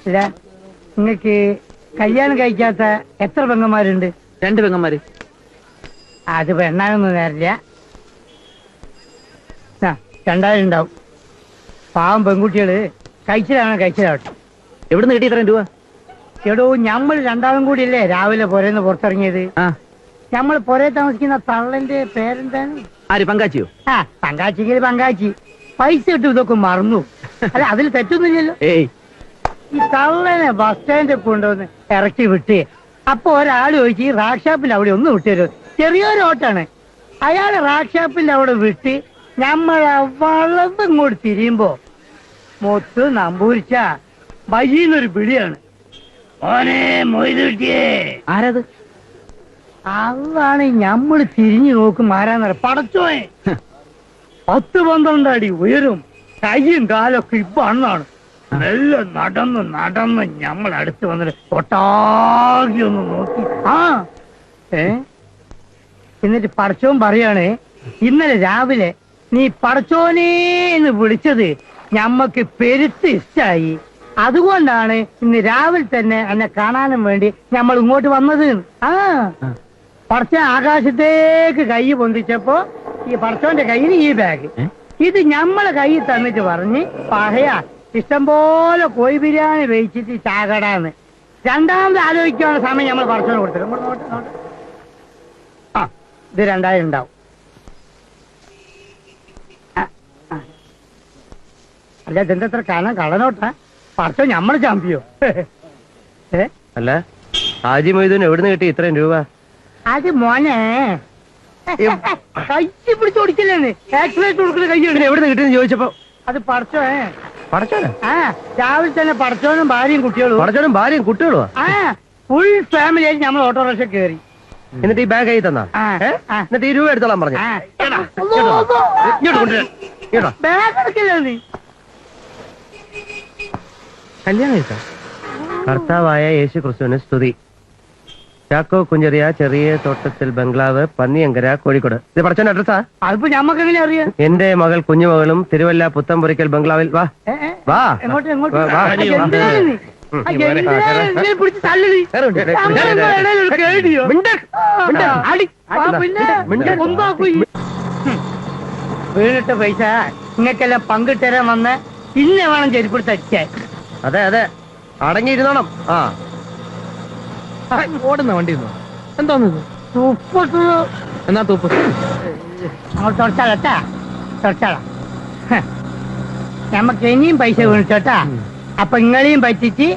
അല്ല നിങ്ങക്ക് കല്യാണം കഴിക്കാത്ത എത്ര പെങ്ങന്മാരുണ്ട്? 2 പെങ്ങന്മാര്. അത് പെണ്ണാനൊന്നും നേരില്ല. 2000 ഉണ്ടാവും. പാവം പെൺകുട്ടികള് കഴിച്ചതാവട്ടെ. എവിടുന്ന് കിട്ടി ഇത്രയും രൂപ? എടോ ഞമ്മൾ രണ്ടാളും കൂടിയല്ലേ രാവിലെ പുരന്ന് പുറത്തിറങ്ങിയത്. നമ്മൾ പുരേ താമസിക്കുന്ന തള്ളന്റെ പേരെന്താണ്? ആര്? പങ്കാച്ചിയോ? പങ്കാച്ചിക്ക് പങ്കാച്ചി. പൈസ കിട്ടും ഇതൊക്കെ മറന്നു. അല്ല അതിൽ തെറ്റൊന്നുമില്ലല്ലോ. ഏയ്, ഈ തള്ളനെ ബസ് സ്റ്റാൻഡിൽ കൊണ്ടുവന്ന് ഇറക്കി വിട്ട് അപ്പൊ ഒരാൾ ചോദിച്ചു ഈ റാക്ക് ഷാപ്പിൽ അവിടെ ഒന്ന് വിട്ടുതരും. ചെറിയൊരു ഓട്ടാണ്. അയാളെ റാക്ക് ഷാപ്പിൽ അവിടെ വിട്ട് നമ്മളെ വളർന്നും കൂടി തിരിയുമ്പോ മൊത്ത് നമ്പൂരിച്ച വഴിന്നൊരു പിടിയാണ്. ഓനെ മൊയ്തുട്ടിയേ. ആരത്? അതാണ് ഞമ്മള് തിരിഞ്ഞു നോക്കും. ആരാന്നറിയ? പടച്ചോയെ. 10-12 അടി ഉയരും, കയ്യും കാലൊക്കെ ഇപ്പൊ അണ്ണാണ്. നല്ല നടന്ന് ഞമ്മൾ അടുത്ത് വന്നിട്ട് ഒട്ടാകി ഒന്ന് നോക്കി. എന്നിട്ട് പടച്ചോൻ പറയാണ്, ഇന്നലെ രാവിലെ നീ പടച്ചോനെ എന്ന് വിളിച്ചത് ഞമ്മക്ക് പെരുത്ത് ഇഷ്ടായി. അതുകൊണ്ടാണ് ഇന്ന് രാവിലെ തന്നെ എന്നെ കാണാനും വേണ്ടി നമ്മൾ ഇങ്ങോട്ട് വന്നത്. പടച്ചോൻ ആകാശത്തേക്ക് കൈ പൊന്തിച്ചപ്പോ ഈ പടച്ചോന്റെ കയ്യിൽ ഈ ബാഗ്. ഇത് ഞമ്മളെ കയ്യിൽ തന്നിട്ട് പറഞ്ഞ് പറയാ ഇഷ്ടംപോലെ കോഴി ബിരിയാണി വേവിച്ചിട്ട് ചാകടാന്ന്. രണ്ടാമത് ആലോചിക്കാനുള്ള സമയം നമ്മൾ പടച്ചോന് കൊടുത്തത്. ഇത് 2000 ഉണ്ടാവും. അല്ല ഇതെന്താ എത്ര കാണാൻ കള്ളനോട്ടാ? പടച്ചോ ഞമ്മള് ചാമ്പിയോ? അല്ല ഹാജി മൊയ്തൂന് എവിടുന്ന് കിട്ടി ഇത്രയും രൂപ? അത് മോനെ കൈ പിടിച്ച് ഓടിക്കില്ലെന്ന്. ആക്സിഡന്റ് കൊടുക്കുന്ന കൈ എവിടുന്ന് കിട്ടിയെന്ന് ചോദിച്ചപ്പോ അത് പടച്ചോ. പടച്ചോനാ? രാവിലെ തന്നെ പടച്ചോനും ഭാര്യയും കുട്ടികളും. പടച്ചോനും ഭാര്യയും കുട്ടികളോ? ഫുൾ ഫാമിലി ആയിട്ട് നമ്മൾ ഓട്ടോറിക്ഷ കയറി. എന്നിട്ട് ഈ ബാഗ് ആയി തന്നാ? എന്നിട്ട് ഈ രൂപ എടുത്തോളാൻ പറഞ്ഞു. ബാഗ് എടുക്കില്ല നീ. കല്യാണം കഴിച്ച കർത്താവായ യേശു ക്രിസ്തുവിന് സ്തുതി. ചാക്കോ കുഞ്ചറിയ, ചെറിയ തോട്ടത്തിൽ ബംഗ്ലാവ്, പന്നിയങ്കര, കോഴിക്കോട്. ഇത് പടച്ചോന്റെ അഡ്രസ്സാ? അതിപ്പോ ഞമ്മക്ക് എങ്ങനെ അറിയാം? എന്റെ മകൾ കുഞ്ഞുമകളും തിരുവല്ല പുത്തംപുരയ്ക്കൽ ബംഗ്ലാവിൽ. വാ വാ വീണിട്ട പൈസ നിങ്ങൾക്കെല്ലാം പങ്കിട്ടരാൻ വന്ന ഇന്നെ വേണം ചെരുപ്പിടുത്ത് അടിക്കാൻ. അതെ അതെ, അടങ്ങിയിരുന്നോണം. ഓടുന്ന വണ്ടി എന്തോന്നത്? എന്നാ തൂപ്പ് തുടച്ചാളട്ടാ, തുടച്ചാളാ. നമ്മക്ക് ഇനിയും പൈസ വീണിച്ചോട്ടാ. അപ്പൊ ഇങ്ങളെയും പറ്റിച്ച്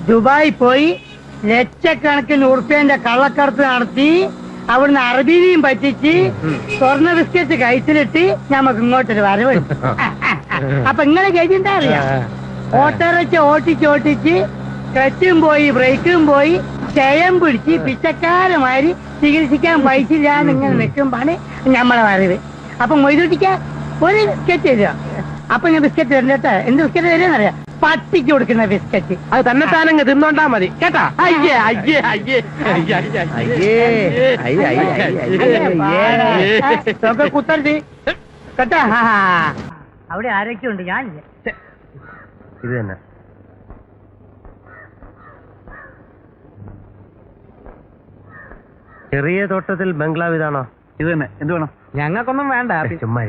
ദുബായി പോയി ലക്ഷക്കണക്കിന് ഉറുപ്പ്യന്റെ കള്ളക്കടത്ത് നടത്തി അവിടുന്ന് അറബിനെയും പറ്റിച്ച് സ്വർണ്ണ ബിസ്ക്കറ്റ് കയറ്റിലിട്ട് ഞമ്മക്ക് ഇങ്ങോട്ടൊരു വരവ്. അപ്പൊ ഇങ്ങളെ കഴിഞ്ഞിട്ടാ അറിയാം, ഓട്ടോറിച്ച് ഓട്ടിച്ച് ക്ലച്ചും പോയി ബ്രേക്കും പോയി ക്ഷയം പിടിച്ച് പിച്ചക്കാരമാര് ചികിത്സിക്കാൻ പൈസ ഇല്ലാന്ന് ഇങ്ങനെ നിൽക്കുമ്പോണ് ഞമ്മളെ വരവ്. അപ്പൊ മൊയ്തുട്ടിക്ക ഒരു ബിസ്ക്കറ്റ് തരിക. അപ്പൊ ഞാൻ ബിസ്ക്കറ്റ് തരുന്നേട്ടാ. എന്ത് ബിസ്ക്കറ്റ് തരുന്നറിയാം? പട്ടിക്ക് കൊടുക്കുന്ന ബിസ്ക്കറ്റ്. അത് തന്നെ താനങ്ങ് തിന്നോണ്ടാ മതി കേട്ടാ. കുത്തരുത് കേട്ടാ. അവിടെ ആരൊക്കെ ഉണ്ട്? ഞാനില്ല. ഇത് തന്നെ ചെറിയ തോട്ടത്തിൽ ബംഗ്ലാവ് ഇതാണോ? ഇത് തന്നെ. എന്ത് വേണം? ഞങ്ങൾക്കൊന്നും വേണ്ട. ചുമ്മാ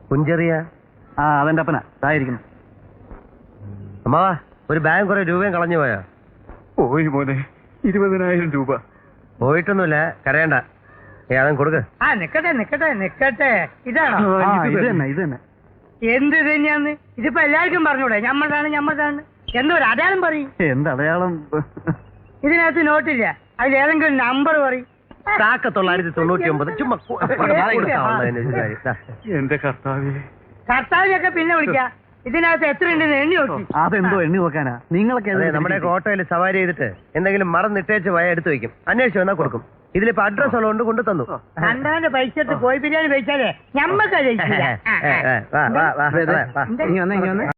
കുഞ്ചെറിയ അതെന്റെ അപ്പനാ തായിരിക്കുന്നു. അമ്മാവാ, ഒരു ബാങ്ക് കുറെ രൂപയും കളഞ്ഞു പോയാ? പോയി മോനെ, 20,000 രൂപ. പോയിട്ടൊന്നുമില്ല, കരയണ്ട. അതും കൊടുക്ക. നിക്കട്ടെ. ഇതാണോ? ഇത് തന്നെ. എന്ത് തന്നെയാന്ന്? ഇതിപ്പോ എല്ലാവർക്കും പറഞ്ഞൂടെ ഞമ്മളതാണ് എന്തോ ഒരു അടയാളം പറയും. എന്ത് അടയാളം? ഇതിനകത്ത് നോട്ടില്ല, അതിൽ ഏതെങ്കിലും നമ്പർ പറയും. 999. ചുമ്മാ എന്റെ കർത്താവിനൊക്കെ പിന്നെ വിളിക്കാം. ഇതിനകത്ത് എത്ര ഉണ്ടെന്ന് എണ്ണി നോക്കി. അതെന്തോ എണ്ണി നോക്കാനാ? നിങ്ങളൊക്കെ നമ്മുടെ ഓട്ടോയിൽ സവാരി ചെയ്തിട്ട് എന്തെങ്കിലും മറന്നിട്ടേച്ച് പോയ എടുത്തു വെക്കും. അന്വേഷിച്ചു വന്നാൽ കൊടുക്കും. ഇതിലിപ്പോ അഡ്രസ് ഉള്ളതുകൊണ്ട് കൊണ്ടു തന്നു. കണ്ടാന്റെ പൈസ എടുത്ത് കോഴി ബിരിയാണി കഴിച്ചാലേ ഞമ്മക്ക് വാ